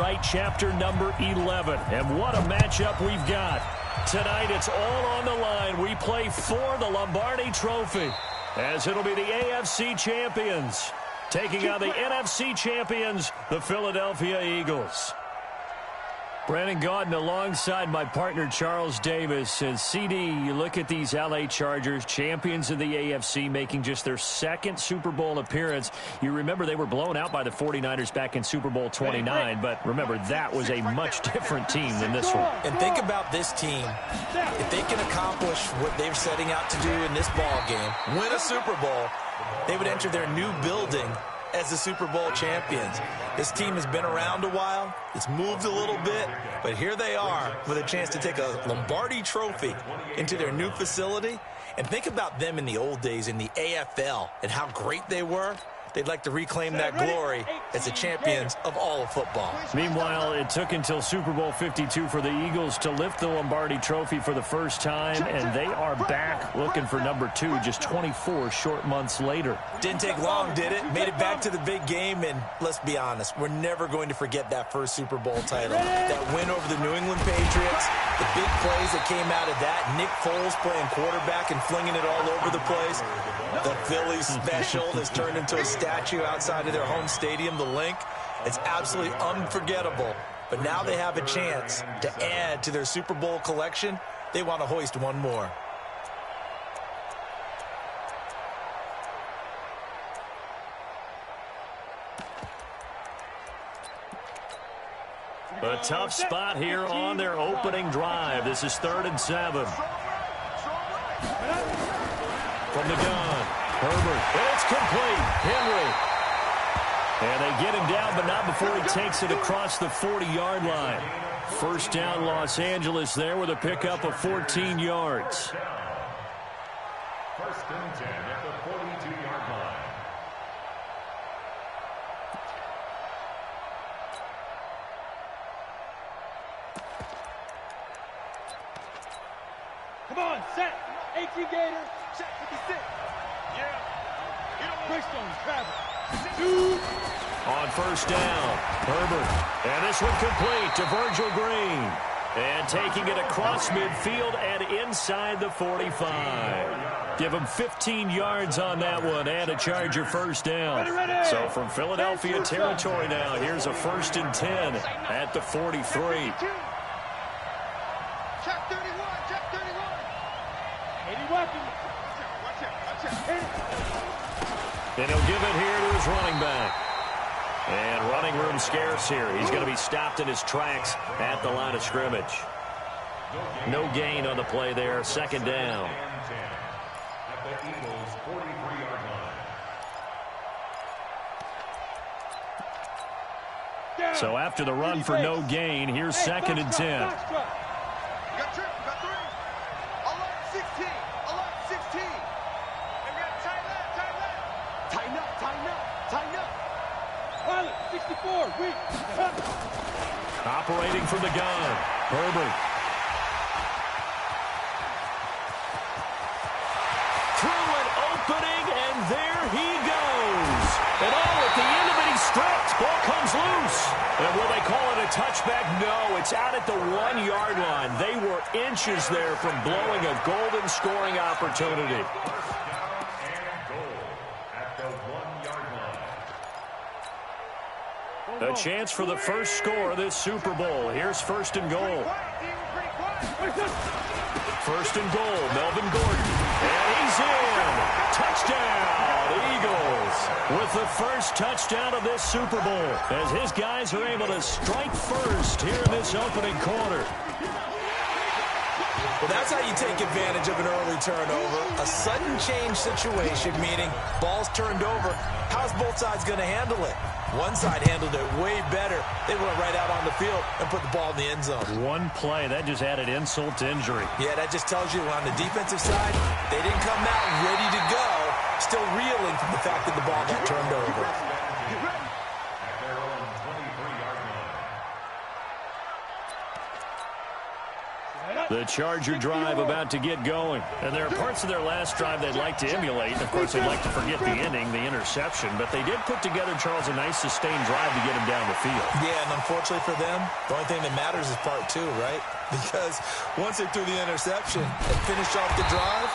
tonight, chapter number 11. And what a matchup we've got. Tonight, it's all on the line. We play for the Lombardi Trophy, as it'll be the AFC champions taking on the NFC champions, the Philadelphia Eagles. Brandon Gaudin alongside my partner Charles Davis. And CD, you look at these LA Chargers, champions of the AFC, making just their second Super Bowl appearance. You remember they were blown out by the 49ers back in Super Bowl 29, but remember that was a much different team than this one. And think about this team. If they can accomplish what they're setting out to do in this ball game, win a Super Bowl, they would enter their new building as the Super Bowl champions. This team has been around a while. It's moved a little bit, but here they are with a chance to take a Lombardi Trophy into their new facility. And think about them in the old days in the AFL and how great they were. They'd like to reclaim that glory as the champions of all of football. Meanwhile, it took until Super Bowl 52 for the Eagles to lift the Lombardi Trophy for the first time, and they are back looking for number 2 just 24 short months later. Didn't take long, did it? Made it back to the big game, and let's be honest, we're never going to forget that first Super Bowl title. That win over the New England Patriots, the big plays that came out of that, Nick Foles playing quarterback and flinging it all over the place. The Philly special has turned into a statue outside of their home stadium, the Link. It's absolutely unforgettable. But now they have a chance to add to their Super Bowl collection. They want to hoist one more. A tough spot here on their opening drive. This is 3rd and 7. From the gun, Herbert. It's complete. Henry. And they get him down, but not before he takes it across the 40-yard line. First down, Los Angeles there with a pickup of 14 yards. First and 10 at the 42-yard line. Come on, set. 18 Gator. Set 56. Yeah. Brickstone, travel. On first down, Herbert. And this one complete to Virgil Green. And taking it across midfield and inside the 45. Give him 15 yards on that one and a Charger first down. So from Philadelphia territory now, here's a 1st and 10 at the 43. Check 31, check 31. 80 weapons. And he'll give it here to his running back. And running room scarce here. He's going to be stopped in his tracks at the line of scrimmage. No gain on the play there. 2nd down. At the Eagles' 43-yard line. So after the run for no gain, here's 2nd and 10. Got tripped, got 3. Alert 16, alert 16. And we got tighten up. Tighten up, tighten up, tighten up. Pilot, 64, weak. Operating from the gun, Herbert. Through an opening, and there he goes. And at the end of it, he's stripped. Ball comes loose. And will they call it a touchback? No, it's out at the 1-yard line. They were inches there from blowing a golden scoring opportunity. A chance for the first score of this Super Bowl. Here's 1st and goal. 1st and goal, Melvin Gordon. And he's in. Touchdown, Eagles. With the first touchdown of this Super Bowl, as his guys are able to strike first here in this opening quarter. Well, that's how you take advantage of an early turnover. A sudden change situation, meaning ball's turned over. How's both sides going to handle it? One side handled it way better. They went right out on the field and put the ball in the end zone. One play, that just added insult to injury. Yeah, that just tells you on the defensive side, they didn't come out ready to go, still reeling from the fact that the ball got turned over. At their own 23-yard line. The Charger drive about to get going. And there are parts of their last drive they'd like to emulate. Of course, they'd like to forget the ending, the interception. But they did put together, Charles, a nice sustained drive to get him down the field. Yeah, and unfortunately for them, the only thing that matters is part two, right? Because once they threw the interception and finished off the drive,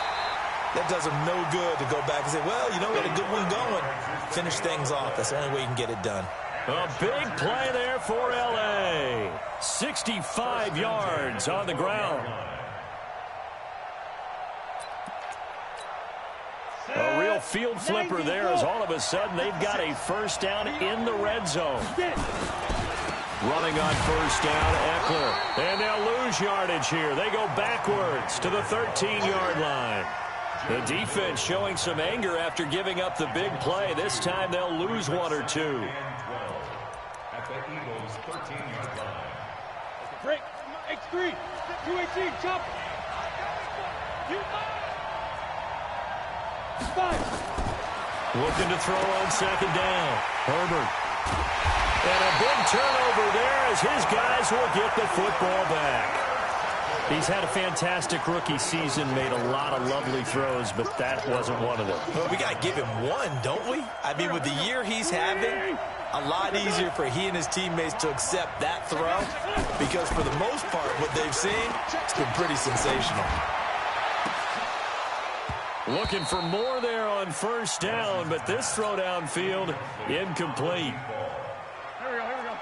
that does them no good to go back and say, well, you know, we had a good one going. Finish things off. That's the only way you can get it done. A big play there for L.A. 65 yards on the ground. A real field flipper there as all of a sudden they've got a first down in the red zone. Running on first down, Eckler. And they'll lose yardage here. They go backwards to the 13-yard line. The defense showing some anger after giving up the big play. This time they'll lose one or two. At the Eagles' 13-yard line. Break. X3. 218. Jump. Looking to throw on second down. Herbert. And a big turnover there as his guys will get the football back. He's had a fantastic rookie season, made a lot of lovely throws, but that wasn't one of them. Well, we got to give him one, don't we? I mean, with the year he's having, a lot easier for he and his teammates to accept that throw because for the most part, what they've seen, it's been pretty sensational. Looking for more there on first down, but this throw downfield, incomplete.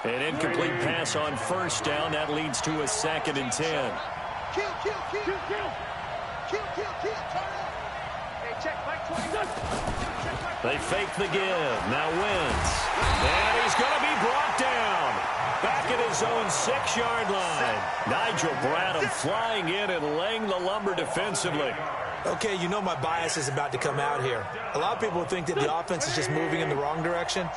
An incomplete pass on first down. That leads to a 2nd and 10. Kill. Hey, check, Mike 20. They fake the give. Now Wentz. And he's going to be brought down. Back at his own 6-yard line. Nigel Bradham flying in and laying the lumber defensively. Okay, you know my bias is about to come out here. A lot of people think that the offense is just moving in the wrong direction.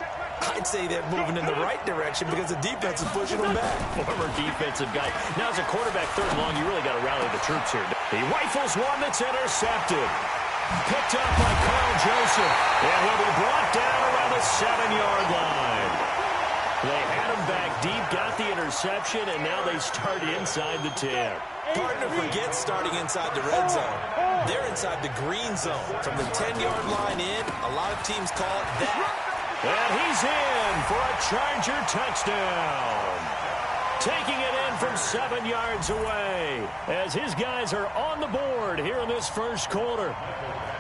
I'd say they're moving in the right direction because the defense is pushing them back. Former defensive guy. Now as a quarterback 3rd and long, you really got to rally the troops here. He rifles one that's intercepted. Picked up by Carl Joseph. And he'll be brought down around the 7-yard line. They had him back deep, got the interception, and now they start inside the 10. Partner forgets starting inside the red zone. They're inside the green zone. From the 10-yard line in, a lot of teams call it that. And he's in for a Charger touchdown. Taking it in from 7 yards away as his guys are on the board here in this first quarter.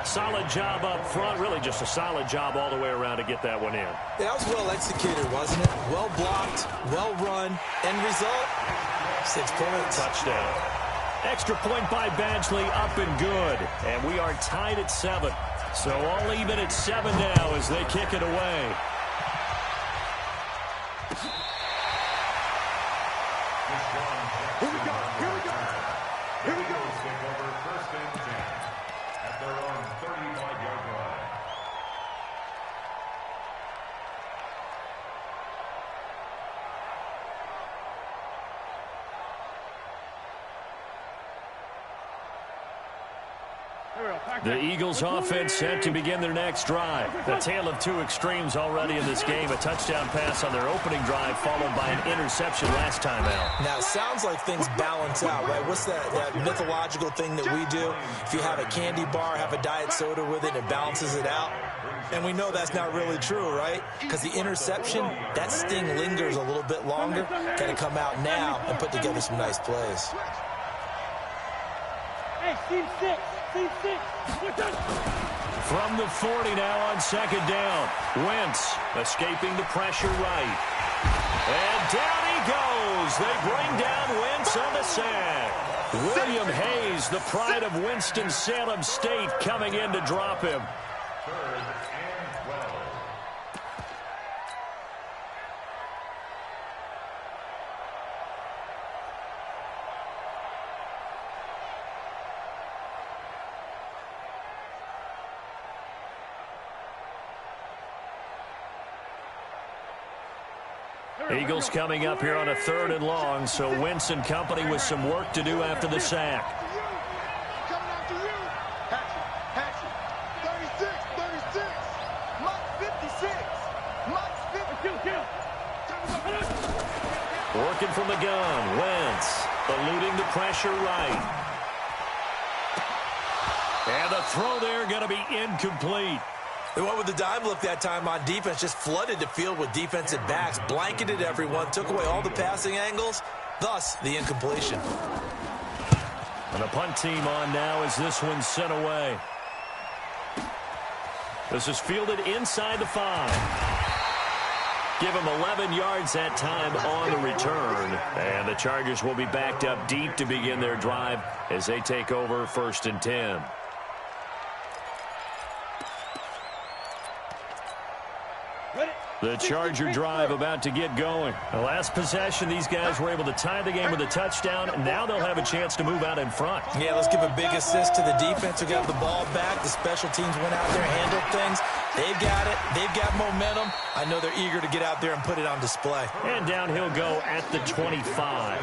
Solid job up front. Really just a solid job all the way around to get that one in. That was well executed, wasn't it? Well blocked, well run. End result, 6 points. Touchdown. Extra point by Badgley, up and good. And we are tied at 7. So all even at 7 now as they kick it away. Here we go. Take over 1st and 10 at their own 35-yard line. The Eagles offense set to begin their next drive. A tale of two extremes already in this game. A touchdown pass on their opening drive followed by an interception last time out. Now, it sounds like things balance out, right? What's that mythological thing that we do? If you have a candy bar, have a diet soda with it, it balances it out. And we know that's not really true, right? Because the interception, that sting lingers a little bit longer. Got to come out now and put together some nice plays. Hey, team 6. From the 40 now on second down. Wentz escaping the pressure right. And down he goes. They bring down Wentz on the sack. William Hayes, the pride of Winston-Salem State, coming in to drop him. 3rd and 12. Eagles coming up here on a 3rd and long, so Wentz and company with some work to do after the sack. Coming after you. Hatchet. 36. Mike 56. Mike's 50. Kill. Working from the gun, Wentz. eluding the pressure right. And the throw there going to be incomplete. They went with the dime look that time on defense, just flooded the field with defensive backs, blanketed everyone, took away all the passing angles, thus the incompletion. And the punt team on now as this one's sent away. This is fielded inside the 5. Give him 11 yards that time on the return. And the Chargers will be backed up deep to begin their drive as they take over 1st and 10. The Charger drive about to get going. The last possession, these guys were able to tie the game with a touchdown, and now they'll have a chance to move out in front. Yeah, let's give a big assist to the defense who got the ball back. The special teams went out there, handled things. They've got it. They've got momentum. I know they're eager to get out there and put it on display. And down he'll go at the 25.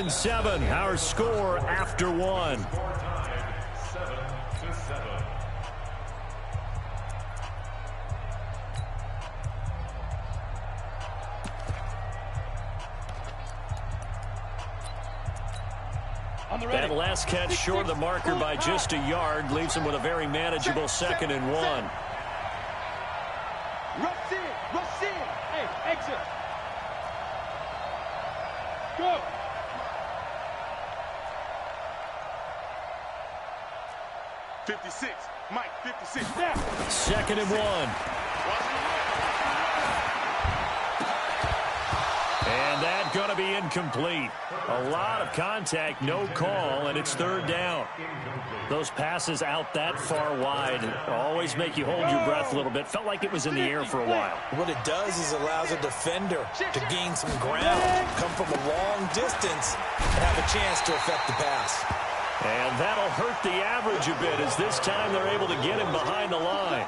Seven, our score after 1. 7-7. That last catch short of the marker by just a yard leaves him with a very manageable 2nd and 1. Rush in. Hey, exit. Go. '56, Mike, 56. 2nd and 1. And that's going to be incomplete. A lot of contact, no call, and it's 3rd down. Those passes out that far wide always make you hold your breath a little bit. Felt like it was in the air for a while. What it does is allows a defender to gain some ground, come from a long distance, and have a chance to affect the pass. And that'll hurt the average a bit as this time they're able to get him behind the line.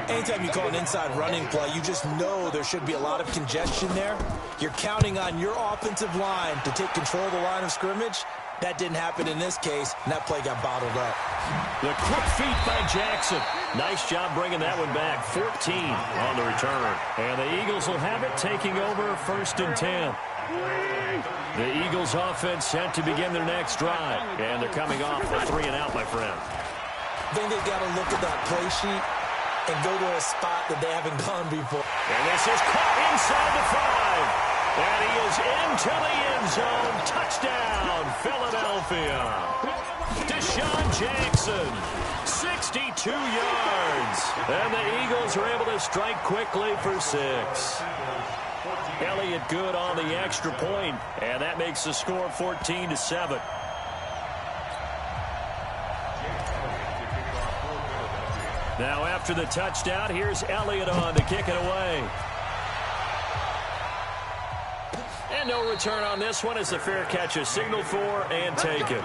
Anytime you call an inside running play, you just know there should be a lot of congestion there. You're counting on your offensive line to take control of the line of scrimmage. That didn't happen in this case, and that play got bottled up. The quick feet by Jackson. Nice job bringing that one back. 14 on the return. And the Eagles will have it, taking over 1st and 10. The Eagles offense set to begin their next drive. And they're coming off a 3-and-out, my friend. I think they've got to look at that play sheet and go to a spot that they haven't gone before. And this is caught inside the 5. And he is into the end zone. Touchdown, Philadelphia. Deshaun Jackson, 62 yards. And the Eagles are able to strike quickly for 6. Elliott good on the extra point, and that makes the score 14-7. Now after the touchdown, here's Elliott on to kick it away. And no return on this one as the fair catch is signaled for and taken.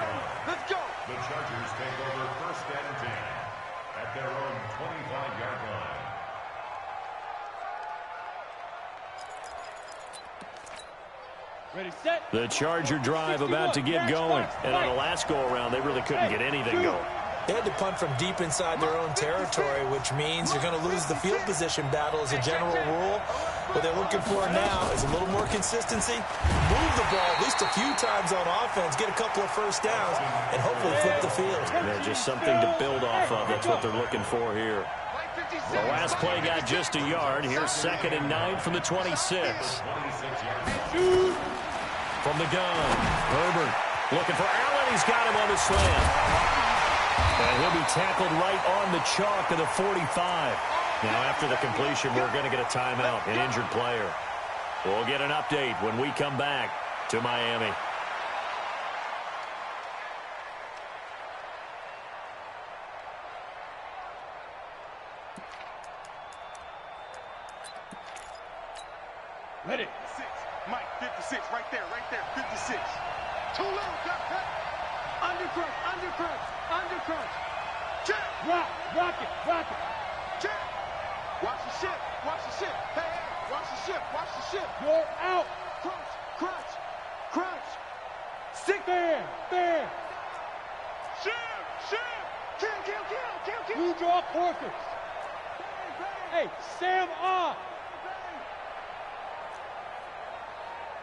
Let's go. The Chargers take over 1st and 10 at their own 25-yard line. Ready, set. The Charger drive about to get going. And on the last go-around, they really couldn't get anything going. They had to punt from deep inside their own territory, which means you're going to lose the field position battle as a general rule. What they're looking for now is a little more consistency, move the ball at least a few times on offense, get a couple of 1st downs, and hopefully flip the field. Yeah, just something to build off of. That's what they're looking for here. The last play got just a yard. Here's 2nd and 9 from the 26. From the gun, Herbert looking for Allen. He's got him on the slant. And he'll be tackled right on the chalk of the 45. Now, after the completion, we're going to get a timeout, an injured player. We'll get an update when we come back to Miami. Ready. 6. Mike, 56. Right there. 56. Too low. Got cut. Undercrunch. Check. Rock it. Check. Watch the ship. Hey, watch the ship. You're out. Crunch. Crouch. Stick. Fair. Shoot. Kill. Blue draw perfect. Hey, Sam off.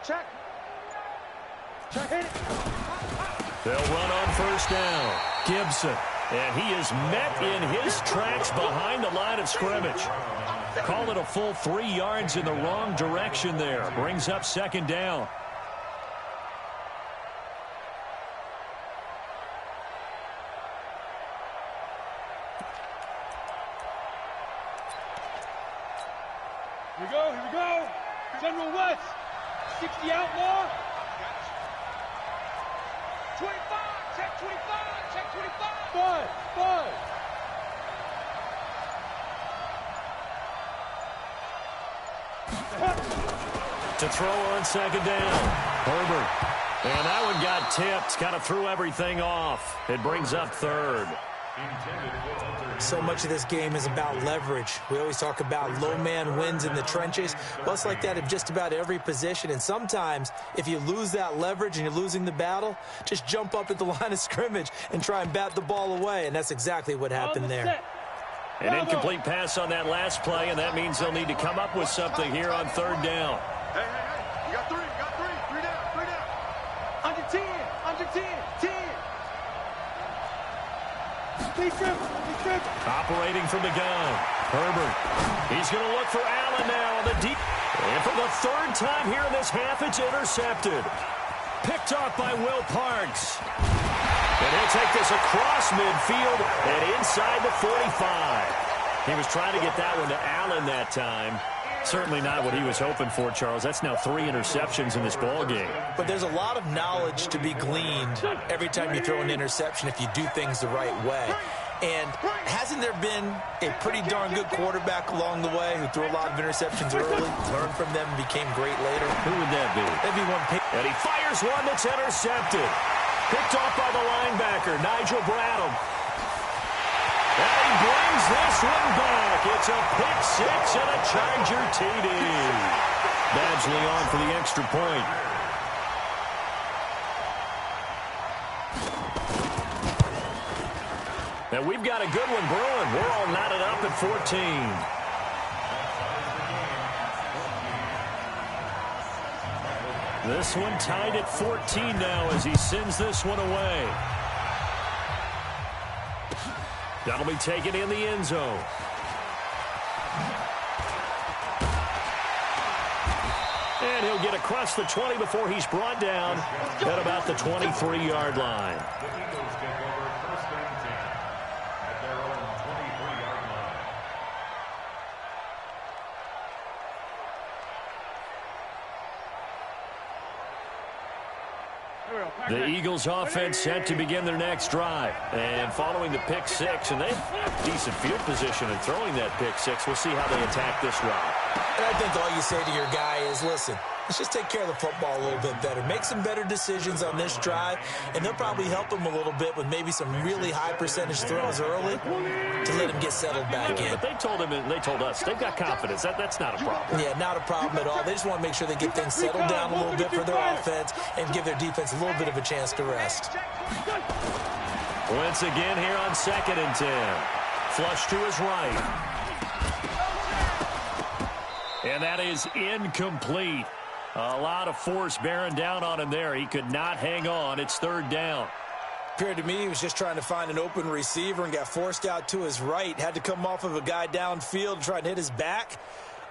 Check. Hit it. They'll run on first down. Gibson. And he is met in his tracks behind the line of scrimmage. Call it a full 3 yards in the wrong direction there. Brings up second down. Here we go. General West. 60 outlaw. 25. Check 25. Bud. To throw on second down. Herbert. And that one got tipped. Kind of threw everything off. It brings up third. So much of this game is about leverage. We always talk about low man wins in the trenches. Well, it's like that in just about every position. And sometimes, if you lose that leverage and you're losing the battle, just jump up at the line of scrimmage and try and bat the ball away. And that's exactly what happened there. An incomplete pass on that last play, and that means they'll need to come up with something here on third down. Hey. You got three. 3 down. Under 10. 10. Please trip. Operating from the gun. Herbert. He's going to look for Allen now on the deep. And for the third time here in this half, it's intercepted. Picked off by Will Parks. And he'll take this across midfield and inside the 45. He was trying to get that one to Allen that time. Certainly not what he was hoping for, Charles. That's now 3 interceptions in this ball game. But there's a lot of knowledge to be gleaned every time you throw an interception if you do things the right way. And hasn't there been a pretty darn good quarterback along the way who threw a lot of interceptions early, learned from them, and became great later? Who would that be? That'd be one. And he fires one that's intercepted. Picked off by the linebacker, Nigel Bradham. And he brings this one back. It's a pick six and a Charger TD. Badgley on for the extra point. And we've got a good one brewing. We're all knotted up at 14. This one tied at 14 now as he sends this one away. That'll be taken in the end zone. And he'll get across the 20 before he's brought down at about the 23-yard line. The Eagles offense set to begin their next drive. And following the pick six, and they have decent field position in throwing that pick six. We'll see how they attack this route. And I think all you say to your guy is, listen, let's just take care of the football a little bit better. Make some better decisions on this drive, and they'll probably help him a little bit with maybe some really high percentage throws early to let him get settled back in. But they told him and they told us they've got confidence. That's not a problem. Yeah, not a problem at all. They just want to make sure they get things settled down a little bit for their offense and give their defense a little bit of a chance to rest. Once again here on 2nd and 10. Flush to his right. And that is incomplete. A lot of force bearing down on him there. He could not hang on. It's 3rd down. Appeared to me he was just trying to find an open receiver and got forced out to his right. Had to come off of a guy downfield and try and hit his back.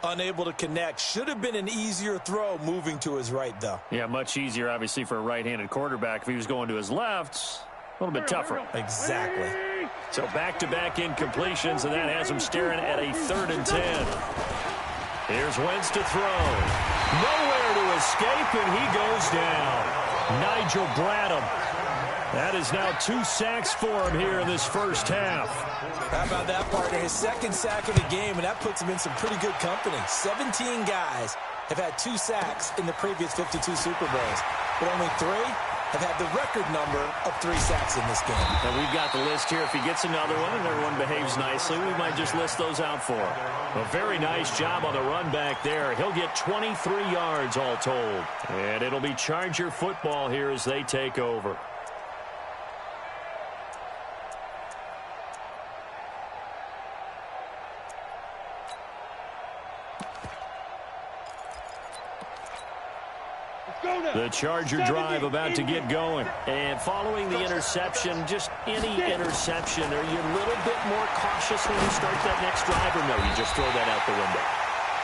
Unable to connect. Should have been an easier throw moving to his right, though. Yeah, much easier, obviously, for a right-handed quarterback. If he was going to his left, a little bit tougher. Exactly. So back-to-back incompletions, and that has him staring at a 3rd and 10. Here's Wentz to throw. Nowhere to escape, and he goes down. Nigel Bradham. That is now 2 sacks for him here in this first half. How about that, partner? His 2nd sack of the game, and that puts him in some pretty good company. 17 guys have had 2 sacks in the previous 52 Super Bowls. But only 3 have had the record number of 3 sacks in this game. And we've got the list here. If he gets another one and everyone behaves nicely, we might just list those out for him. A very nice job on the run back there. He'll get 23 yards all told. And it'll be Charger football here as they take over. The Charger drive about to get going. And following the interception, just any interception, are you a little bit more cautious when you start that next drive, or no, you just throw that out the window?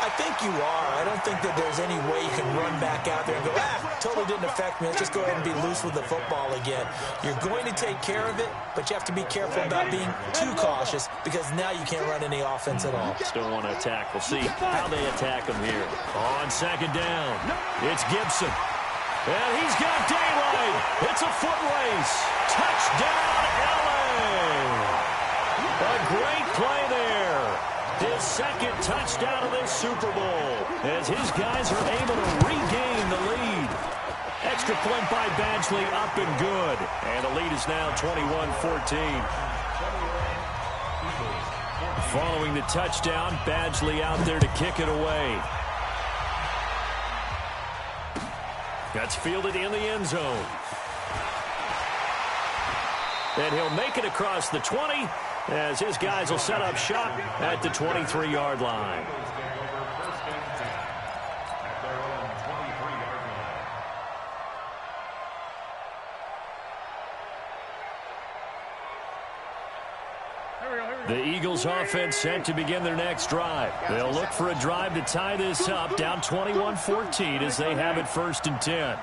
I think you are. I don't think that there's any way you can run back out there and go, totally didn't affect me. Let's just go ahead and be loose with the football again. You're going to take care of it, but you have to be careful about being too cautious because now you can't run any offense at all. Still want to attack. We'll see how they attack him here. On second down, it's Gibson. And he's got daylight. It's a foot race. Touchdown, LA. A great play there. His second touchdown of this Super Bowl as his guys are able to regain the lead. Extra point by Badgley, up and good. And the lead is now 21-14. Following the touchdown, Badgley out there to kick it away. That's fielded in the end zone. And he'll make it across the 20 as his guys will set up shop at the 23-yard line. The Eagles offense set to begin their next drive. They'll look for a drive to tie this up, down 21-14 as they have it 1st and 10.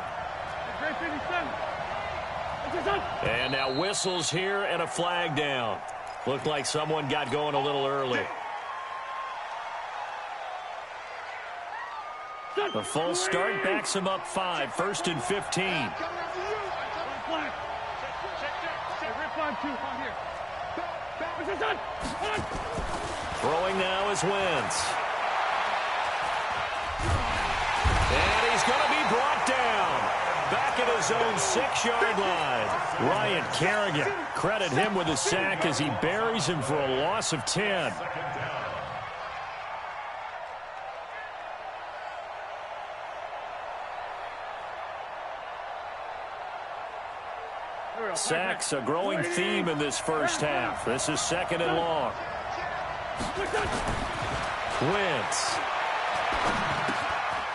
And now whistles here and a flag down. Looked like someone got going a little early. The full start backs him up 5, 1st and 15. Throwing now is Wentz. And he's going to be brought down. Back at his own 6-yard line. Ryan Kerrigan, credit him with a sack as he buries him for a loss of 10. Sacks, a growing theme in this first half. This is 2nd and long. Wentz.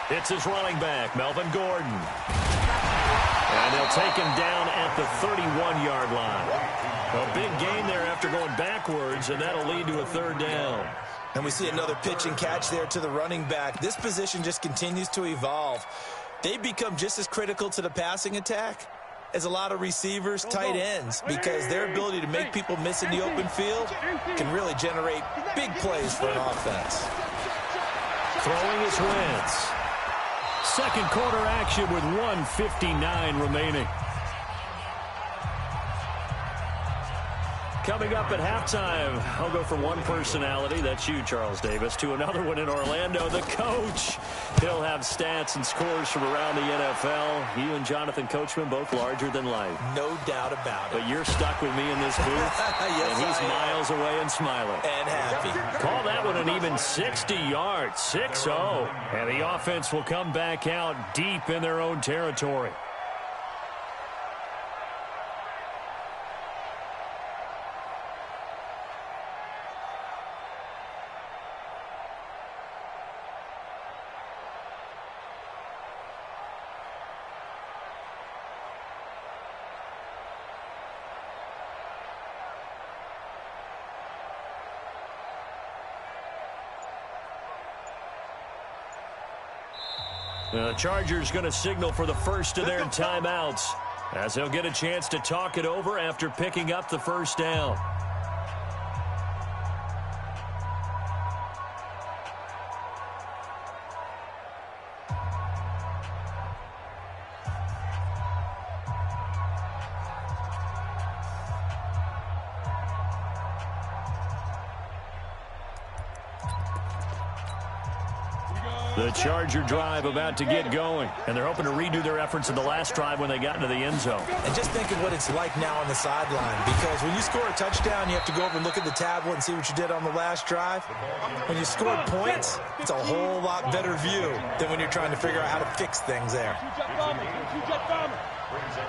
It's his running back, Melvin Gordon. And they'll take him down at the 31-yard line. A big gain there after going backwards, and that'll lead to a 3rd down. And we see another pitch and catch there to the running back. This position just continues to evolve. They become just as critical to the passing attack as a lot of receivers, tight ends, because their ability to make people miss in the open field can really generate big plays for an offense. Throwing is Wentz. Second quarter action with 1:59 remaining. Coming up at halftime, I'll go from one personality, that's you, Charles Davis, to another one in Orlando, the coach. He'll have stats and scores from around the NFL. You and Jonathan Coachman, both larger than life. No doubt about it. But you're stuck with me in this booth, yes, and he's miles away and smiling. And happy. Call that one an even 60 yards, 6-0. And the offense will come back out deep in their own territory. The Chargers going to signal for the first of their timeouts as they'll get a chance to talk it over after picking up the 1st down. The Charger drive about to get going, and they're hoping to redo their efforts in the last drive when they got into the end zone. And just think of what it's like now on the sideline, because when you score a touchdown, you have to go over and look at the tablet and see what you did on the last drive. When you scored points, it's a whole lot better view than when you're trying to figure out how to fix things there.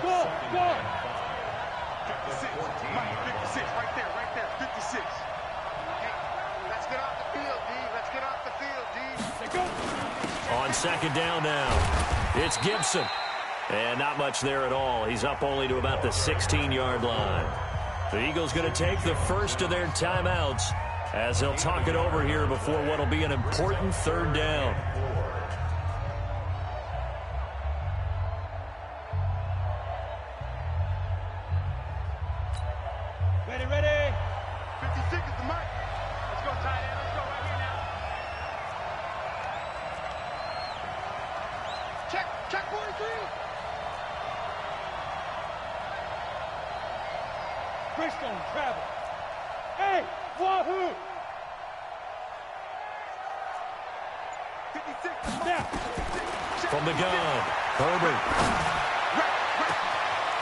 Go, go. 56, right there, 56. Hey, let's get off the field, D. Let's get off the field, D. On second down now, it's Gibson. And not much there at all. He's up only to about the 16-yard line. The Eagles going to take the first of their timeouts as they'll talk it over here before what will be an important third down. Ready. 56 is the mark. Let's go, tight end. Let's go right here now. Check 43. Bridgestone travel. Hey, wahoo! 56. Now. From the gun, Herbert.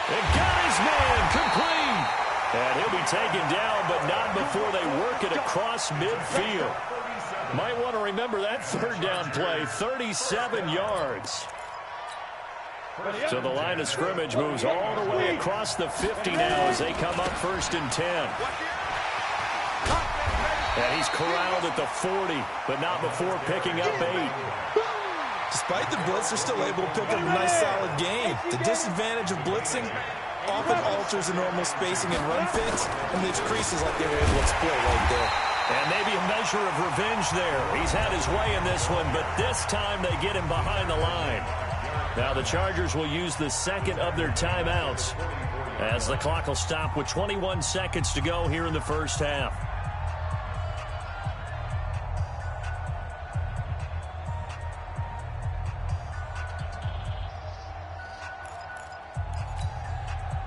And got his man complete. And he'll be taken down, but not before they work it across midfield. Might want to remember that third down play, 37 yards. So the line of scrimmage moves all the way across the 50 now as they come up 1st and 10. And he's corralled at the 40, but not before picking up 8. Despite the blitz, they're still able to pick up a nice solid gain. The disadvantage of blitzing often alters the normal spacing and run fits, and leaves creases like they were able to exploit right there. And maybe a measure of revenge there. He's had his way in this one, but this time they get him behind the line. Now the Chargers will use the second of their timeouts as the clock will stop with 21 seconds to go here in the first half.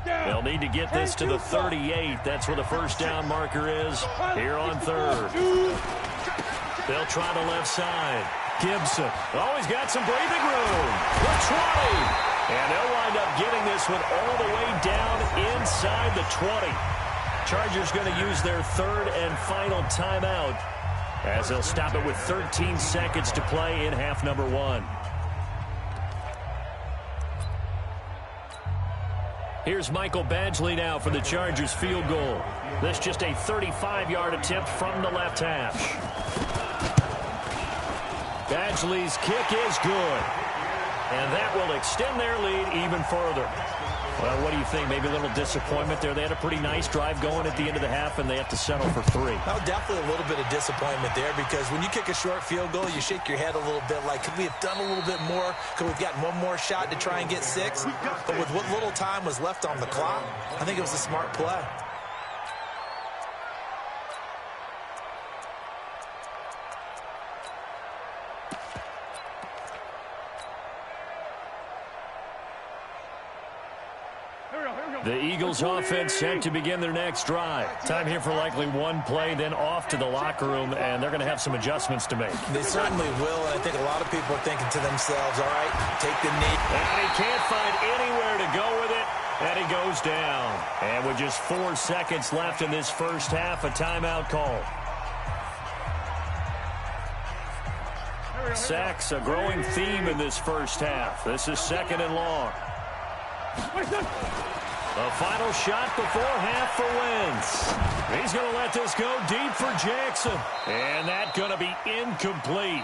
They'll need to get this to the 38. That's where the first down marker is here on third. They'll try the left side. Gibson. Oh, he's got some breathing room. The 20. And they'll wind up getting this one all the way down inside the 20. Chargers going to use their third and final timeout as they'll stop it with 13 seconds to play in half number 1. Here's Michael Badgley now for the Chargers field goal. This just a 35-yard attempt from the left hash. Badgley's kick is good. And that will extend their lead even further. Well, what do you think? Maybe a little disappointment there. They had a pretty nice drive going at the end of the half, and they have to settle for 3. Oh, definitely a little bit of disappointment there, because when you kick a short field goal, you shake your head a little bit like, could we have done a little bit more? Could we have gotten one more shot to try and get 6? But with what little time was left on the clock, I think it was a smart play. The Eagles offense set to begin their next drive. Time here for likely one play, then off to the locker room, and they're going to have some adjustments to make. They certainly will, and I think a lot of people are thinking to themselves, all right, take the knee. And he can't find anywhere to go with it, and he goes down. And with just 4 seconds left in this first half, a timeout call. Sacks, a growing theme in this first half. This is 2nd and long. The final shot before half for Wentz. He's going to let this go deep for Jackson. And that's going to be incomplete.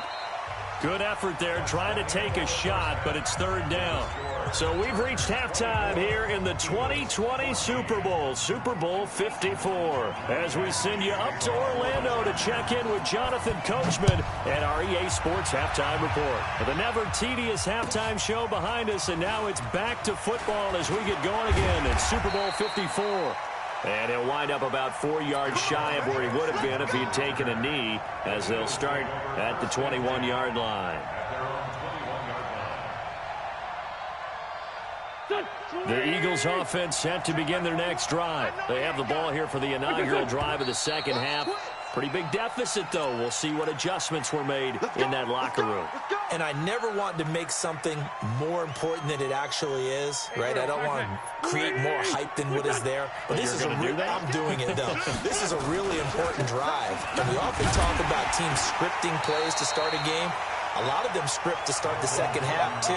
Good effort there trying to take a shot, but it's 3rd down. So we've reached halftime here in the 2020 Super Bowl, Super Bowl 54. As we send you up to Orlando to check in with Jonathan Coachman and our EA Sports Halftime Report. With a never tedious halftime show behind us, and now it's back to football as we get going again in Super Bowl 54. And he'll wind up about 4 yards shy of where he would have been if he had taken a knee, as they'll start at the 21-yard line. The Eagles offense set to begin their next drive. They have the ball here for the inaugural drive of the second half. Pretty big deficit, though. We'll see what adjustments were made in that locker room. And I never want to make something more important than it actually is, right? I don't want to create more hype than what is there. But this is I'm doing it, though. This is a really important drive. And we often talk about teams scripting plays to start a game. A lot of them script to start the second half, too.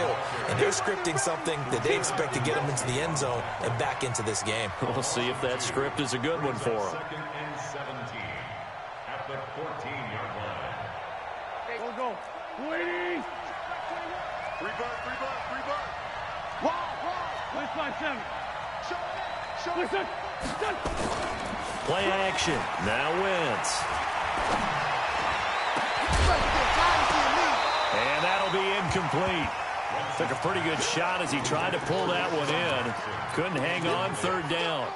And they're scripting something that they expect to get them into the end zone and back into this game. We'll see if that script is a good one for them. Second and 17 at the 14-yard line. Go. 280. Free bird. Wow. Let's fly 7. Show it. Play action. Now Wentz. And that'll be incomplete. Took a pretty good shot as he tried to pull that one in. Couldn't hang on, third down.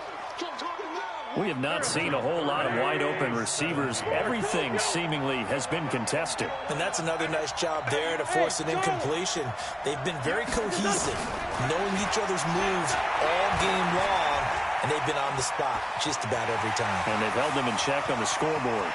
We have not seen a whole lot of wide-open receivers. Everything seemingly has been contested. And that's another nice job there to force an incompletion. They've been very cohesive, knowing each other's moves all game long, and they've been on the spot just about every time. And they've held them in check on the scoreboard.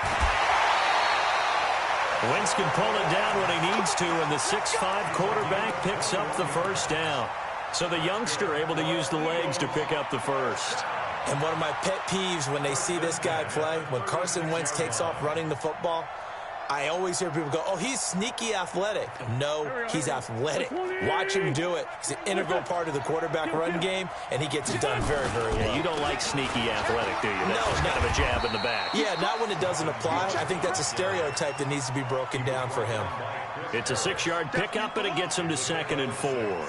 Wentz can pull it down when he needs to, and the 6'5" quarterback picks up the first down. So the youngster able to use the legs to pick up the first. And one of my pet peeves when they see this guy play, when Carson Wentz takes off running the football, I always hear people go, oh, he's sneaky athletic. No, he's athletic. Watch him do it. He's an integral part of the quarterback run game, and he gets it done very, very well. Yeah, you don't like sneaky athletic, do you? That's just kind of a jab in the back. Yeah, not when it doesn't apply. I think that's a stereotype that needs to be broken down for him. It's a 6-yard pickup, and it gets him to 2nd and 4.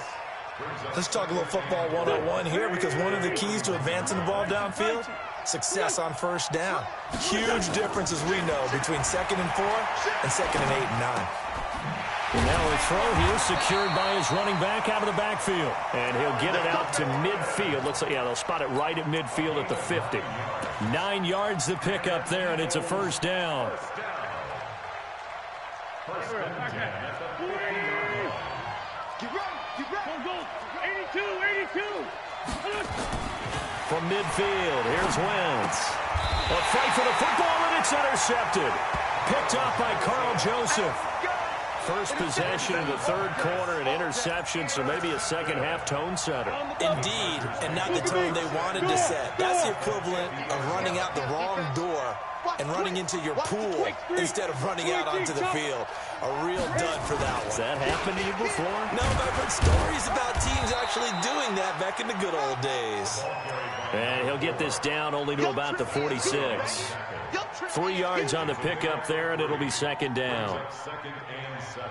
Let's talk a little football 101 here, because one of the keys to advancing the ball downfield, success on first down. Huge difference, as we know, between 2nd and 4 and 2nd and 8 and 9. And now a throw here secured by his running back out of the backfield. And he'll get it out to midfield. Looks like, yeah, they'll spot it right at midfield at the 50. 9 yards the pickup there, and it's a first down. From midfield, here's Wentz. A fight for the football, and it's intercepted. Picked up by Carl Joseph. First possession in the third quarter, an interception, so maybe a second-half tone setter. Indeed, and not the tone they wanted to set. That's the equivalent of running out the wrong door and running into your pool instead of running out onto the field. A real dud for that one. Has that happened to you before? No, but I've heard stories about teams actually doing that back in the good old days. And he'll get this down only to about the 46. 3 yards on the pickup there, and it'll be second down. 2nd and 7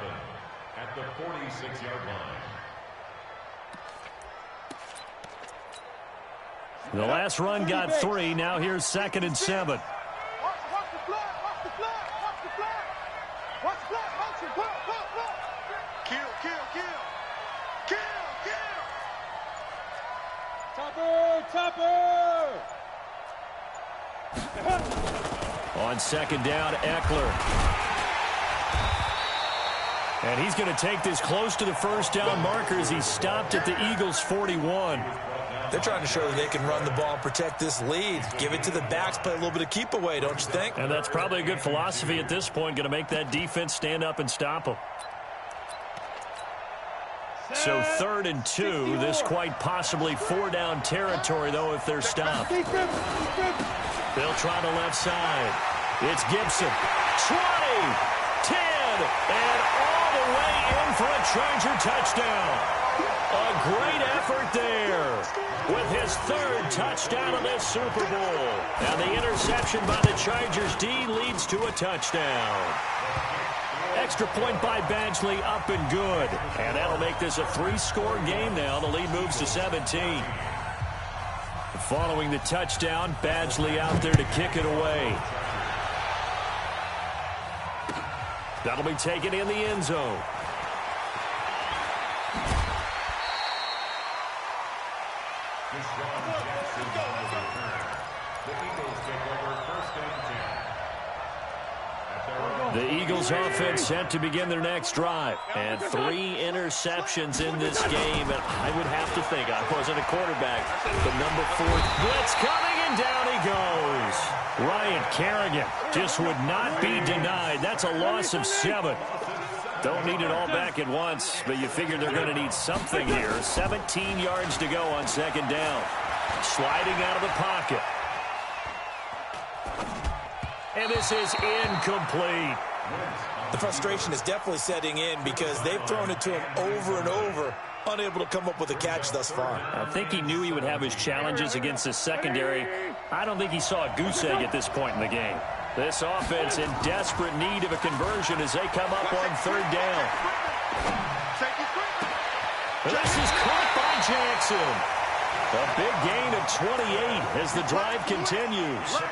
at the 46-yard line. The last run got 3. Now here's 2nd and 7. Topper! On second down, Eckler. And he's going to take this close to the first down marker as he's stopped at the Eagles' 41. They're trying to show that they can run the ball and protect this lead. Give it to the backs, play a little bit of keep away, don't you think? And that's probably a good philosophy at this point, going to make that defense stand up and stop them. So 3rd and 2, this quite possibly 4-down territory, though, if they're stopped. They'll try the left side. It's Gibson. 20, 10, and all the way in for a Charger touchdown. A great effort there with his 3rd touchdown of this Super Bowl. And the interception by the Chargers D leads to a touchdown. Extra point by Badgley, up and good. And that'll make this a 3-score game now. The lead moves to 17. Following the touchdown, Badgley out there to kick it away. That'll be taken in the end zone. The Eagles offense set to begin their next drive. And 3 interceptions in this game. And I would have to think, I wasn't a quarterback, but number 4, blitz coming, and And down he goes. Ryan Kerrigan just would not be denied. That's a loss of 7. Don't need it all back at once, but you figure they're going to need something here. 17 yards to go on 2nd down. Sliding out of the pocket. And this is incomplete. The frustration is definitely setting in because they've thrown it to him over and over, unable to come up with a catch thus far. I think he knew he would have his challenges against the secondary. I don't think he saw a goose egg at this point in the game. This offense in desperate need of a conversion as they come up on 3rd down. This is caught by Jackson. A big gain of 28 as the drive continues.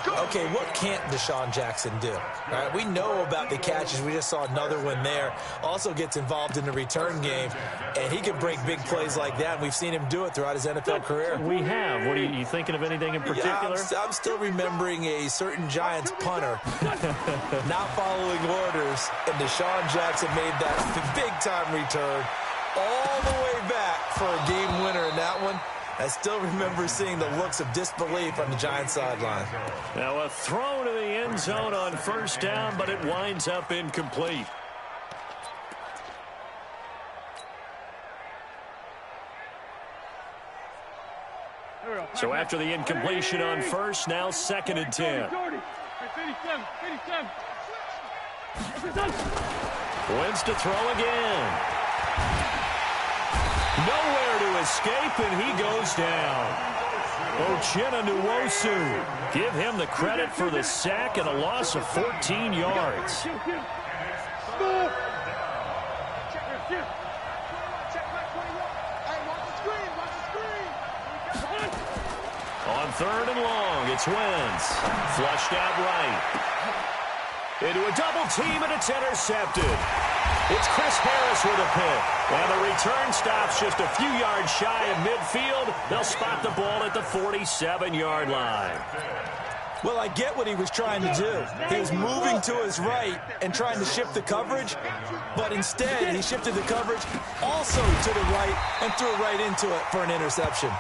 Okay, what can't Deshaun Jackson do? All right, we know about the catches. We just saw another one there. Also gets involved in the return game, and he can break big plays like that. We've seen him do it throughout his NFL career. We have. What are you thinking of anything in particular? Yeah, I'm still remembering a certain Giants punter not following orders, and Deshaun Jackson made that big-time return all the way back for a game winner in that one. I still remember seeing the looks of disbelief on the Giants sideline. Now a throw to the end zone on 1st down, but it winds up incomplete. So after the incompletion on 1st, now 2nd and 10. Wins to throw again. Nowhere to escape, and he goes down. Uchenna Nwosu. Give him the credit for the sack and a loss of 14 yards. On 3rd and long, it's Wentz. Flushed out right. Into a double team, and it's intercepted. It's Chris Harris with a pick. And the return stops just a few yards shy of midfield. They'll spot the ball at the 47-yard line. Well, I get what he was trying to do. He was moving to his right and trying to shift the coverage, but instead he shifted the coverage also to the right and threw it right into it for an interception.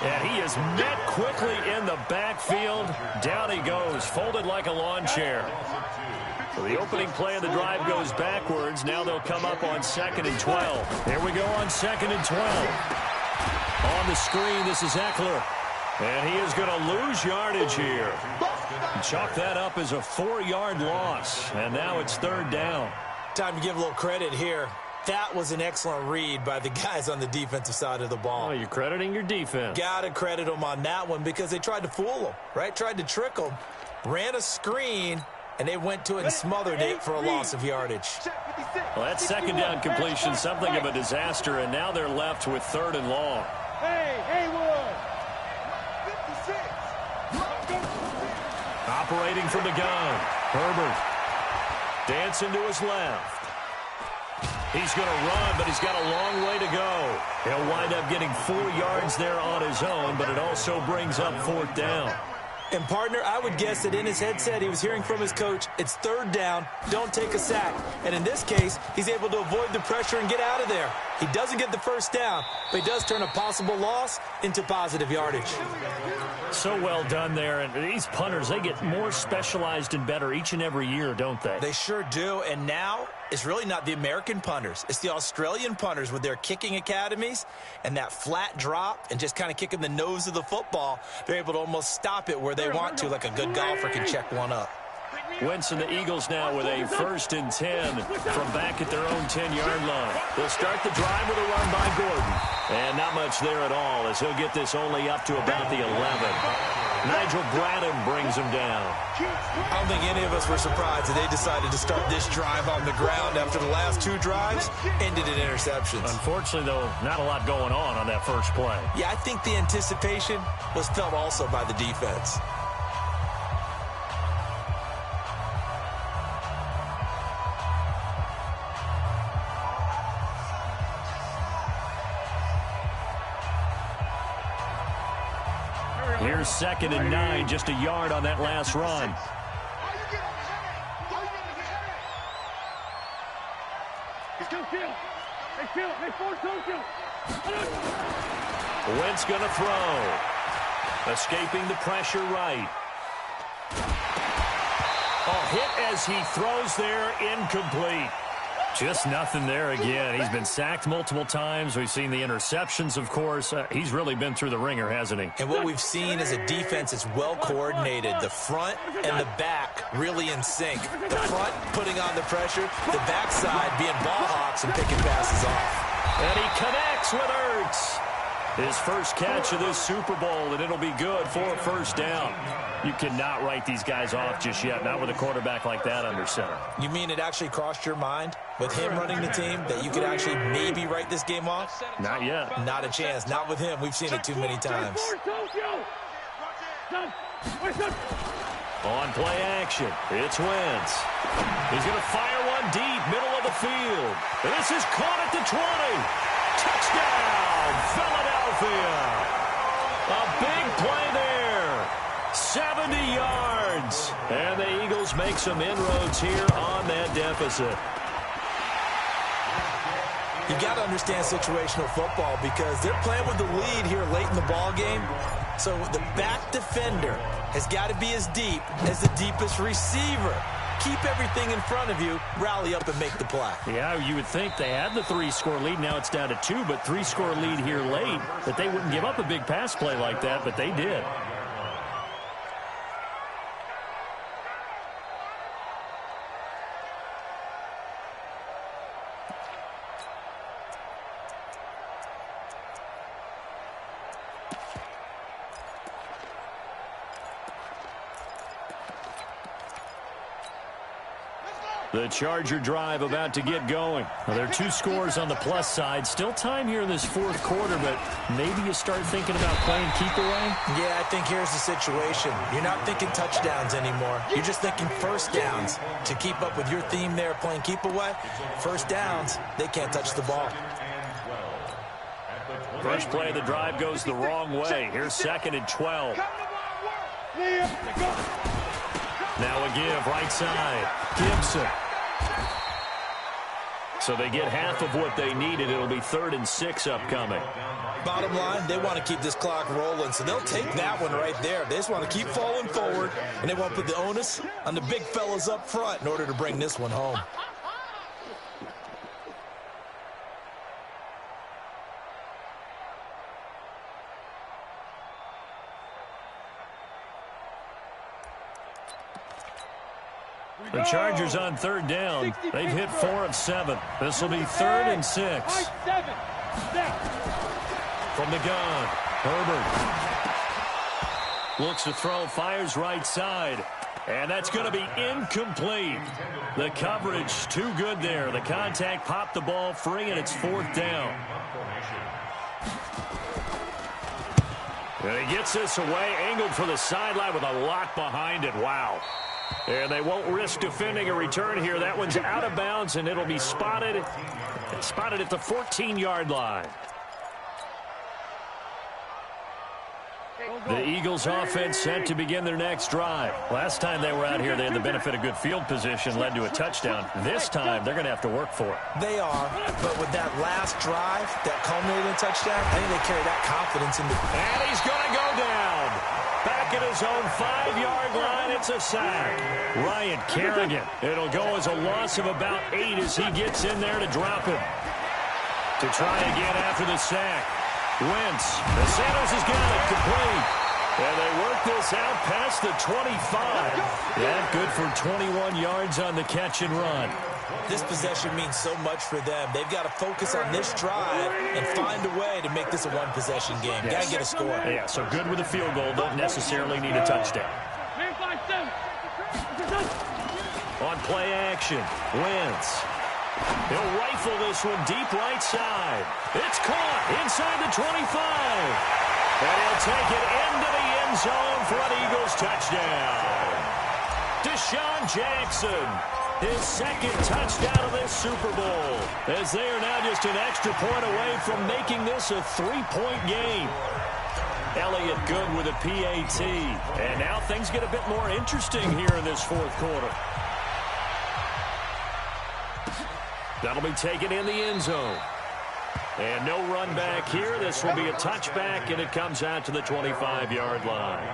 And he is met quickly in the backfield. Down he goes, folded like a lawn chair. So the opening play of the drive goes backwards. Now they'll come up on 2nd and 12. Here we go on 2nd and 12. On the screen, this is Eckler. And he is going to lose yardage here. Chalk that up as a 4-yard loss. And now it's 3rd down. Time to give a little credit here. That was an excellent read by the guys on the defensive side of the ball. Oh, you're crediting your defense. Got to credit them on that one because they tried to fool him, right? Tried to trick him, ran a screen, and they went to it and smothered it for a loss of yardage. Well, that 2nd down completion, something of a disaster, and now they're left with 3rd and long. Operating from the gun, Herbert. Dancing to his left. He's going to run, but he's got a long way to go. He'll wind up getting 4 yards there on his own, but it also brings up 4th down. And, partner, I would guess that in his headset he was hearing from his coach, it's 3rd down, don't take a sack. And in this case, he's able to avoid the pressure and get out of there. He doesn't get the 1st down, but he does turn a possible loss into positive yardage. So well done there. And these punters, they get more specialized and better each and every year, don't they? They sure do. And now it's really not the American punters. It's the Australian punters with their kicking academies and that flat drop and just kind of kicking the nose of the football. They're able to almost stop it where they want to, like a good golfer can check one up. Wentz and the Eagles now with a 1st and 10 from back at their own 10-yard line. They'll start the drive with a run by Gordon. And not much there at all as he'll get this only up to about the 11. Nigel Bradham brings him down. I don't think any of us were surprised that they decided to start this drive on the ground after the last 2 drives ended in interceptions. Unfortunately, though, not a lot going on that first play. Yeah, I think the anticipation was felt also by the defense. Here's 2nd and 9, just a yard on that last run. Wentz going to throw. Escaping the pressure right. Oh, hit as he throws there, incomplete. Just nothing there again. He's been sacked multiple times. We've seen the interceptions, of course. He's really been through the ringer, hasn't he? And what we've seen is a defense that's well coordinated. The front and the back really in sync. The front putting on the pressure, the backside being ball hawks and picking passes off. And he connects with Ertz. His first catch of this Super Bowl, and it'll be good for a first down. You cannot write these guys off just yet, not with a quarterback like that under center. You mean it actually crossed your mind with him running the team that you could actually maybe write this game off? Not yet. Not a chance. Not with him. We've seen it too many times. On play action, it's Wentz. He's going to fire one deep, middle of the field. And this is caught at the 20. Touchdown, Philadelphia. A big play there. 70 yards. And the Eagles make some inroads here on that deficit. You got to understand situational football because they're playing with the lead here late in the ball game. So the back defender has got to be as deep as the deepest receiver. Keep everything in front of you, rally up and make the play. Yeah, you would think they had the 3-score lead. Now it's down to 2, but 3-score lead here late. That they wouldn't give up a big pass play like that, but they did. The Charger drive about to get going. Well, there are 2 scores on the plus side. Still time here in this fourth quarter, but maybe you start thinking about playing keep away? Yeah, I think here's the situation. You're not thinking touchdowns anymore. You're just thinking first downs. To keep up with your theme there, playing keep away, first downs, they can't touch the ball. First play of the drive goes the wrong way. Here's 2nd and 12. Now a give, right side. Gibson. So they get half of what they needed. It'll be 3rd and 6 upcoming. Bottom line, they want to keep this clock rolling, so they'll take that one right there. They just want to keep falling forward, and they want to put the onus on the big fellas up front in order to bring this one home. The Chargers on 3rd down. They've hit 4 of 7. This will be 3rd and 6. From the gun, Herbert. Looks to throw, fires right side. And that's going to be incomplete. The coverage too good there. The contact popped the ball free, and it's 4th down. And he gets this away, angled for the sideline with a lot behind it. Wow. And they won't risk defending a return here. That one's out of bounds, and it'll be spotted at the 14-yard line. The Eagles offense set to begin their next drive. Last time they were out here, they had the benefit of good field position, led to a touchdown. This time, they're going to have to work for it. They are, but with that last drive, that culminating touchdown, I think they carry that confidence into. And he's going to go down. Back at his own 5-yard line, it's a sack. Ryan Kerrigan. It'll go as a loss of about 8 as he gets in there to drop him. To try again after the sack. Wentz. The Sanders has got it complete. And they work this out past the 25. Yeah, good for 21 yards on the catch and run. This possession means so much for them. They've got to focus on this drive and find a way to make this a one-possession game. Yes. Got to get a score. Yeah, so good with a field goal. Don't necessarily need a touchdown. On play action, Wentz. He'll rifle this one deep right side. It's caught inside the 25. And he'll take it into the end zone for an Eagles touchdown. Deshaun Jackson, his 2nd touchdown of this Super Bowl, as they are now just an extra point away from making this a 3-point game. Elliott good with a PAT. And now things get a bit more interesting here in this 4th quarter. That'll be taken in the end zone. And no run back here. This will be a touchback, and it comes out to the 25-yard line.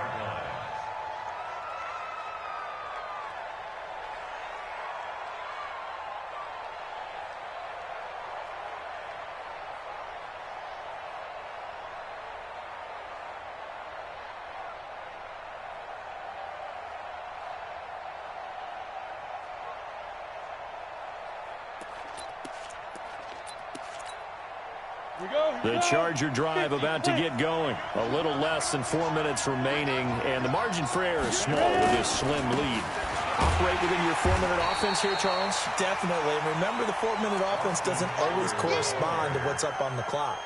The Charger drive about to get going. A little less than 4 minutes remaining, and the margin for error is small with this slim lead. Operate within your 4-minute offense here, Charles? Definitely. And remember, the 4-minute offense doesn't always correspond to what's up on the clock.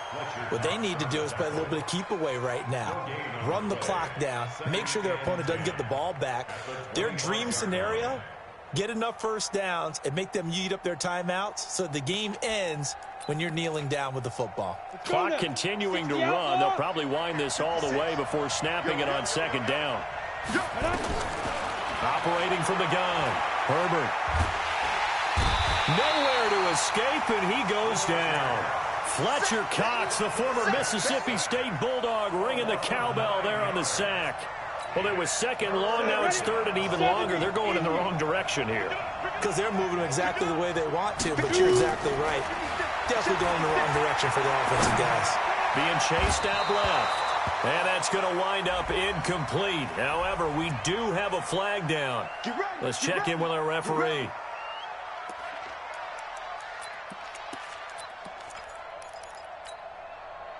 What they need to do is play a little bit of keep away right now. Run the clock down. Make sure their opponent doesn't get the ball back. Their dream scenario, get enough first downs and make them eat up their timeouts so the game ends when you're kneeling down with the football. Clock continuing to run. They'll probably wind this all the way before snapping it on second down. Operating from the gun, Herbert. Nowhere to escape, and he goes down. Fletcher Cox, the former Mississippi State Bulldog, ringing the cowbell there on the sack. Well, it was second long. Now it's third and even longer. They're going in the wrong direction here. Because they're moving exactly the way they want to, but you're exactly right. Definitely going in the wrong direction for the offensive guys. Being chased out left. And that's going to wind up incomplete. However, we do have a flag down. Let's check in with our referee.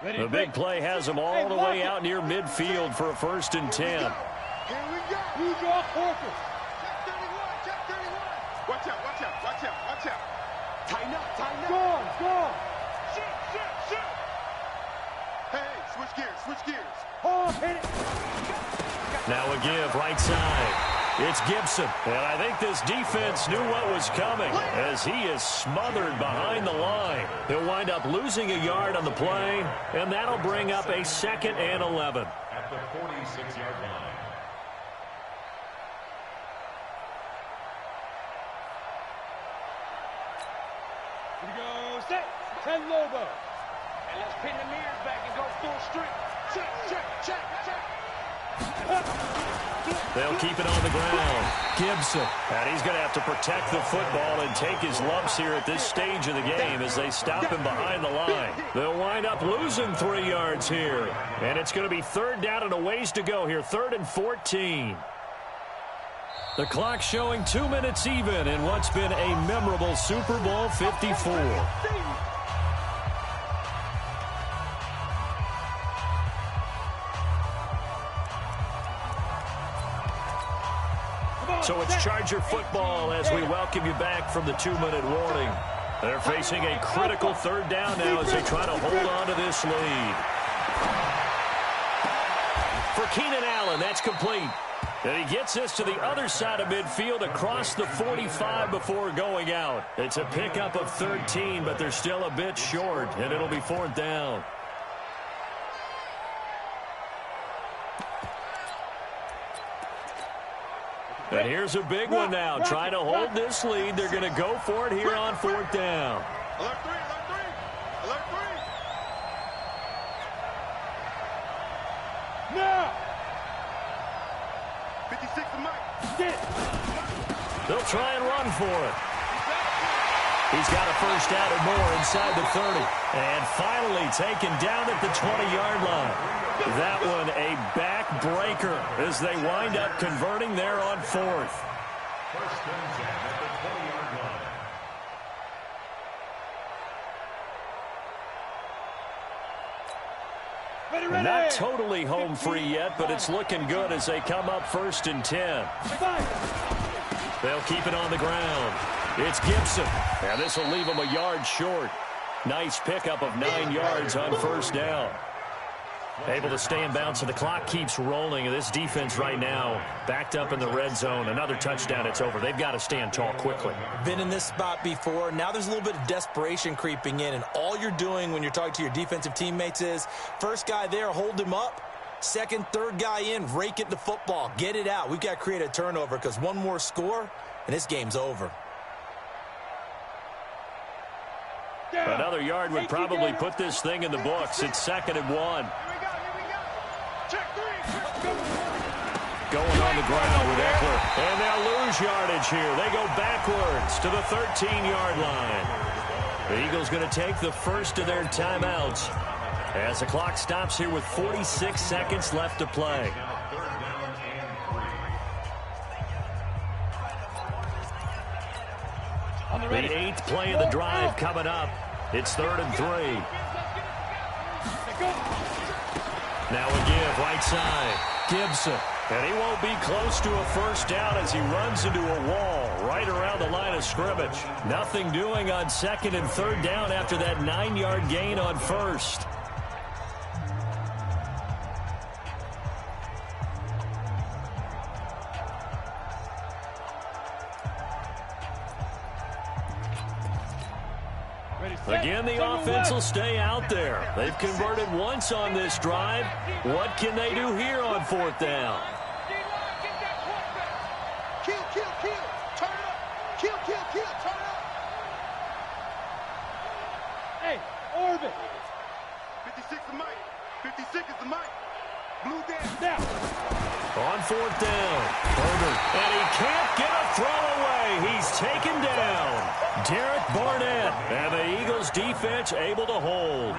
The big play has them all the way out near midfield for a 1st and 10. Here we go. Who's your focus? Check 31. Watch out, watch out, watch out, watch out. Tighten up, tighten up. Go. Shoot. Hey, switch gears. Oh, hit it. Now a give, right side. It's Gibson. And I think this defense knew what was coming as he is smothered behind the line. He'll wind up losing a yard on the play, and that'll bring up a 2nd and 11. At the 46-yard line. Here we go, set. 10 Lobo. And let's pin the mirrors back and go full strength. Check. They'll keep it on the ground. Gibson. And he's going to have to protect the football and take his lumps here at this stage of the game as they stop him behind the line. They'll wind up losing 3 yards here. And it's going to be 3rd down and a ways to go here. 3rd and 14. The clock showing 2 minutes even in what's been a memorable Super Bowl 54. So it's Charger football as we welcome you back from the 2-minute warning. They're facing a critical 3rd down now as they try to hold on to this lead. For Keenan Allen, that's complete. And he gets this to the other side of midfield across the 45 before going out. It's a pickup of 13, but they're still a bit short, and it'll be 4th down. And here's a big one now. Trying to hold this lead. They're going to go for it here on 4th down. Alert 3. Now. 56 to Mike. They'll try and run for it. He's got a 1st down and more inside the 30. And finally taken down at the 20-yard line. That one a backbreaker as they wind up converting there on 4th. 1st and 10 at the 20-yard line. Not totally home free yet, but it's looking good as they come up 1st and 10. They'll keep it on the ground. It's Gibson. And this will leave them a yard short. Nice pickup of 9 yards on 1st down. Able to stay in bounds, so the clock keeps rolling. And this defense right now backed up in the red zone. Another touchdown, it's over. They've got to stand tall quickly. Been in this spot before. Now there's a little bit of desperation creeping in, and all you're doing when you're talking to your defensive teammates is first guy there, hold him up. Second, third guy in, rake it to football. Get it out. We've got to create a turnover because one more score, and this game's over. Another yard would probably put this thing in the books. It's 2nd and 1. Here we go. Check 3. Going on the ground with Eckler. And they'll lose yardage here. They go backwards to the 13-yard line. The Eagles going to take the first of their timeouts as the clock stops here with 46 seconds left to play. The 8th play of the drive coming up. It's 3rd and 3. Now a give, right side. Gibson. And he won't be close to a first down as he runs into a wall right around the line of scrimmage. Nothing doing on 2nd and 3rd down after that 9-yard gain on 1st. Again, the offense will stay out there. They've converted once on this drive. What can they do here on 4th down? Kill. Turn it up. Kill. Turn it up. Hey, orbit. 56 is Mike. 56 is the Mike. Blue down. On 4th down. Herbert. And he can't get a throw away. He's taken down. Derek Barnett. And the Eagles defense able to hold.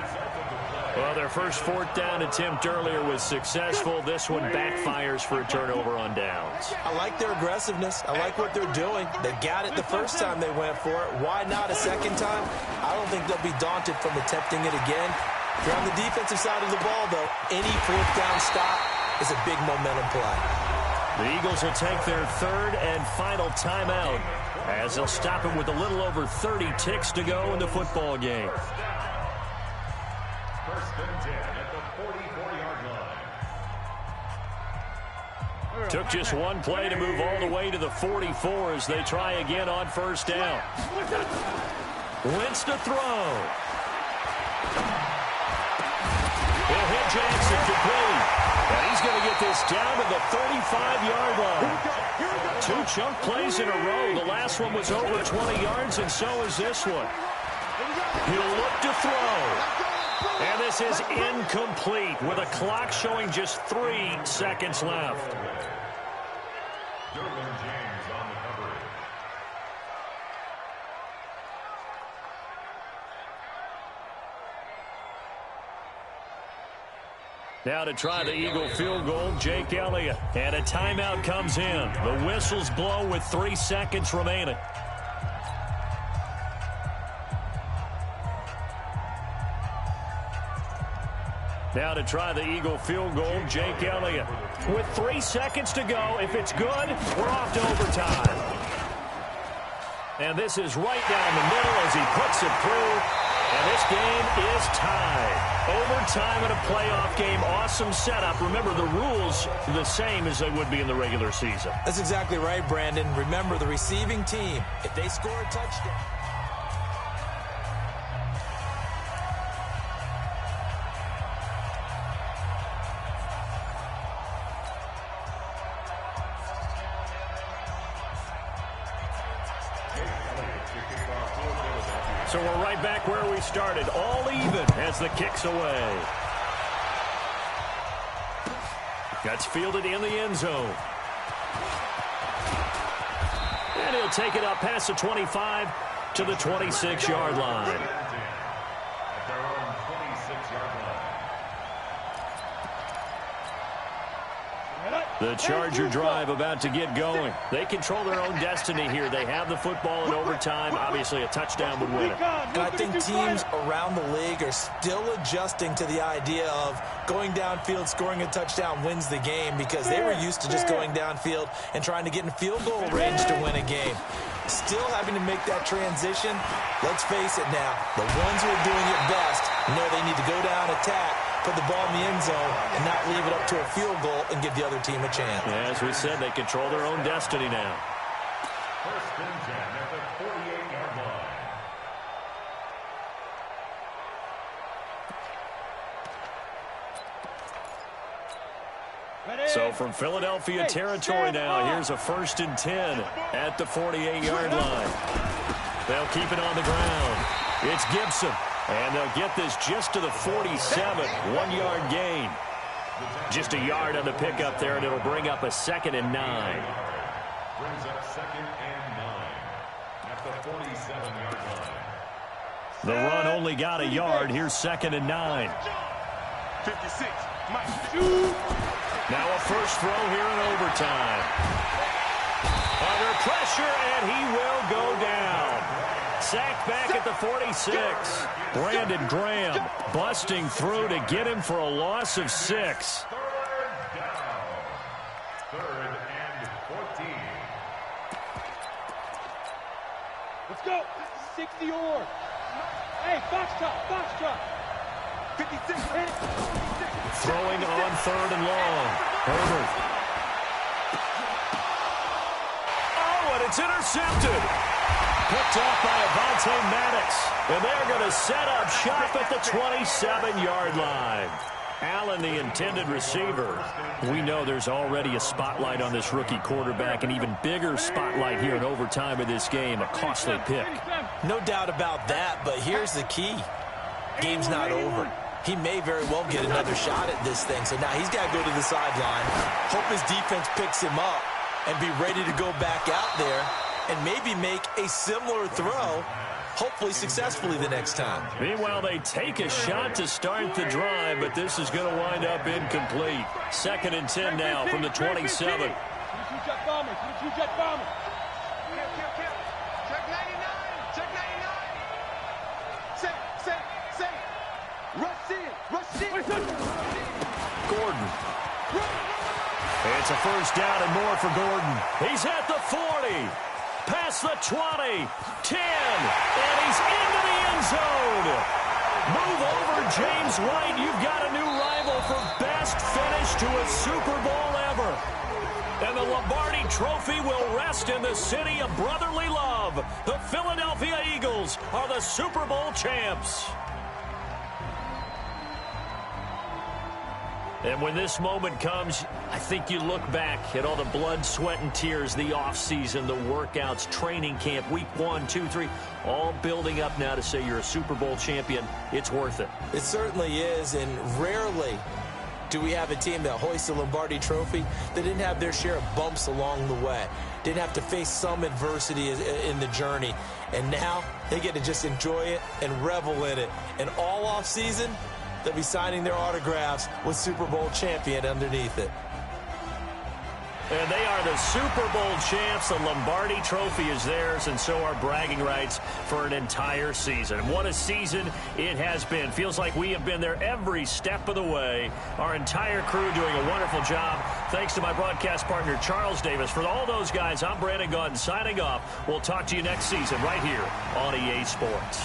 Well, their first 4th down attempt earlier was successful. This one backfires for a turnover on downs. I like their aggressiveness. I like what they're doing. They got it the first time they went for it. Why not a second time? I don't think they'll be daunted from attempting it again. If you're on the defensive side of the ball, though, any 4th down stop is a big momentum play. The Eagles will take their 3rd and final timeout as they'll stop it with a little over 30 ticks to go in the football game. 1st and 10 at the 44-yard line. Took just one play to move all the way to the 44 as they try again on 1st down. Wentz to throw. He'll hit Jackson complete. And he's going to get this down to the 35-yard line. 2 chunk plays in a row. The last one was over 20 yards, and so is this one. He'll look to throw. And this is incomplete with a clock showing just 3 seconds left. Derwin James on the coverage. Now to try the Eagle field goal, Jake Elliott. And a timeout comes in. The whistles blow with 3 seconds remaining. Now to try the Eagle field goal, Jake Elliott. With 3 seconds to go, if it's good, we're off to overtime. And this is right down the middle as he puts it through. And this game is tied. Overtime in a playoff game. Awesome setup. Remember, the rules are the same as they would be in the regular season. That's exactly right, Brandon. Remember, the receiving team, if they score a touchdown. So we're right back where we started, all even as the kick's away. That's fielded in the end zone. And he'll take it up past the 25 to the 26-yard line. At their own 26-yard line. The Charger drive about to get going. They control their own destiny here. They have the football in overtime. Obviously, a touchdown would win it. I think teams around the league are still adjusting to the idea of going downfield, scoring a touchdown wins the game because they were used to just going downfield and trying to get in field goal range to win a game. Still having to make that transition. Let's face it now. The ones who are doing it best know they need to go down, attack, put the ball in the end zone, and not leave it up to a field goal and give the other team a chance. Yeah, as we said, they control their own destiny now. 1st and 10 at the 48-yard line. So from Philadelphia territory now, here's a 1st and 10 at the 48-yard line. They'll keep it on the ground. It's Gibson. And they'll get this just to the 47, 1-yard gain. Just a yard on the pickup there, and it'll bring up a 2nd and 9. Brings up 2nd and 9 at the 47-yard line. The run only got a yard. Here's 2nd and 9. 56. Now a first throw here in overtime. Under pressure, and he will go down. Sacked back at the 46. Brandon Graham busting through to get him for a loss of 6. 3rd down. 3rd and 14. Let's go. 60 or. Hey, foxtrot. 56. Throwing on 3rd and long. Herbert. Oh, and it's intercepted. Picked off by Avonte Maddox. And they're going to set up shop at the 27-yard line. Allen, the intended receiver. We know there's already a spotlight on this rookie quarterback, an even bigger spotlight here in overtime of this game. A costly pick. No doubt about that, but here's the key. Game's not over. He may very well get another shot at this thing. So now he's got to go to the sideline, hope his defense picks him up, and be ready to go back out there and maybe make a similar throw, hopefully successfully the next time. Meanwhile, they take a shot to start the drive, but this is going to wind up incomplete. 2nd and 10 now from the 27. Check 99. Check 99. Say. Rush in. Gordon. It's a first down and more for Gordon. He's at the 40. Past the 20. 10. And he's into the end zone. Move over, James White. You've got a new rival for best finish to a Super Bowl ever. And the Lombardi Trophy will rest in the city of brotherly love. The Philadelphia Eagles are the Super Bowl champs. And when this moment comes, I think you look back at all the blood, sweat, and tears, the offseason, the workouts, training camp, week 1, 2, 3, all building up now to say you're a Super Bowl champion. It's worth it. It certainly is, and rarely do we have a team that hoists the Lombardi Trophy that didn't have their share of bumps along the way, didn't have to face some adversity in the journey, and now they get to just enjoy it and revel in it. And all offseason, they'll be signing their autographs with Super Bowl champion underneath it. And they are the Super Bowl champs. The Lombardi Trophy is theirs, and so are bragging rights for an entire season. What a season it has been. Feels like we have been there every step of the way. Our entire crew doing a wonderful job. Thanks to my broadcast partner, Charles Davis. For all those guys, I'm Brandon Gaudin signing off. We'll talk to you next season right here on EA Sports.